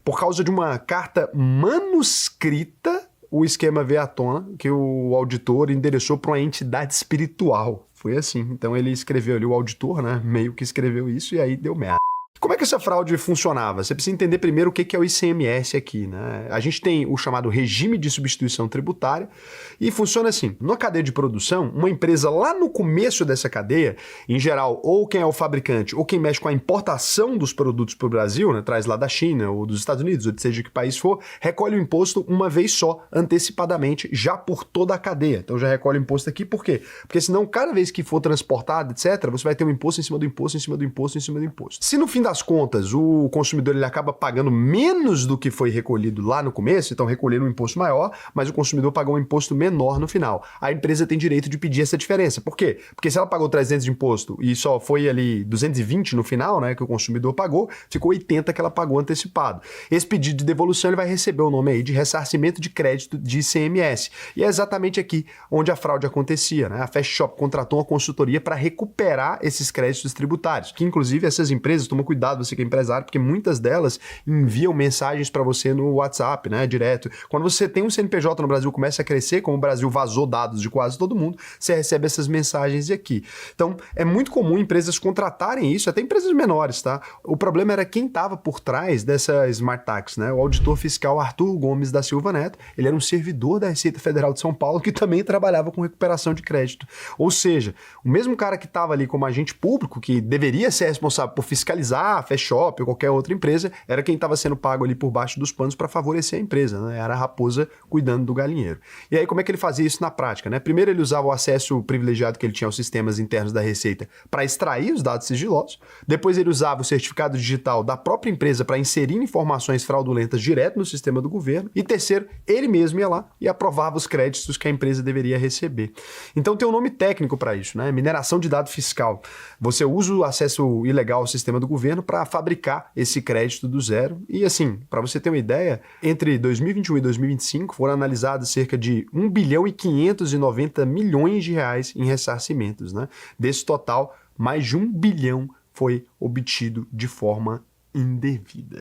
Por causa de uma carta manuscrita, o esquema veio à tona, que o auditor endereçou para uma entidade espiritual. Foi assim. Então ele escreveu ali, o auditor, né, meio que escreveu isso e aí deu merda. Como é que essa fraude funcionava? Você precisa entender primeiro o que é o ICMS aqui, né? A gente tem o chamado regime de substituição tributária e funciona assim. Numa cadeia de produção, uma empresa lá no começo dessa cadeia, em geral, ou quem é o fabricante ou quem mexe com a importação dos produtos para o Brasil, né, traz lá da China ou dos Estados Unidos, ou de seja que país for, recolhe o imposto uma vez só, antecipadamente, já por toda a cadeia. Então já recolhe o imposto aqui, por quê? Porque senão cada vez que for transportado, etc., você vai ter um imposto em cima do imposto, em cima do imposto, em cima do imposto. Se no fim das contas, o consumidor ele acaba pagando menos do que foi recolhido lá no começo, então recolheram um imposto maior, mas o consumidor pagou um imposto menor no final. A empresa tem direito de pedir essa diferença. Por quê? Porque se ela pagou 300 de imposto e só foi ali 220 no final, né, que o consumidor pagou, ficou 80 que ela pagou antecipado. Esse pedido de devolução ele vai receber o nome aí de ressarcimento de crédito de ICMS. E é exatamente aqui onde a fraude acontecia, né? A Fast Shop contratou uma consultoria para recuperar esses créditos tributários, que inclusive essas empresas, toma cuidado, você que é empresário, porque muitas delas enviam mensagens para você no WhatsApp, né, direto. Quando você tem um CNPJ no Brasil, começa a crescer, como o Brasil vazou dados de quase todo mundo, você recebe essas mensagens aqui. Então, é muito comum empresas contratarem isso, até empresas menores, tá? O problema era quem estava por trás dessa Smart Tax, né? O auditor fiscal Arthur Gomes da Silva Neto, ele era um servidor da Receita Federal de São Paulo que também trabalhava com recuperação de crédito. Ou seja, o mesmo cara que estava ali como agente público, que deveria ser responsável por fiscalizar a Fast Shop ou qualquer outra empresa, era quem estava sendo pago ali por baixo dos panos para favorecer a empresa, né? Era a raposa cuidando do galinheiro. E aí como é que ele fazia isso na prática, né? Primeiro ele usava o acesso privilegiado que ele tinha aos sistemas internos da Receita para extrair os dados sigilosos, depois ele usava o certificado digital da própria empresa para inserir informações fraudulentas direto no sistema do governo, e terceiro, ele mesmo ia lá e aprovava os créditos que a empresa deveria receber. Então tem um nome técnico para isso, né? Mineração de dado fiscal. Você usa o acesso ilegal ao sistema do governo para fabricar esse crédito do zero. E assim, para você ter uma ideia, entre 2021 e 2025 foram analisados cerca de 1 bilhão e 590 milhões de reais em ressarcimentos, né? Desse total, mais de 1 bilhão foi obtido de forma indevida.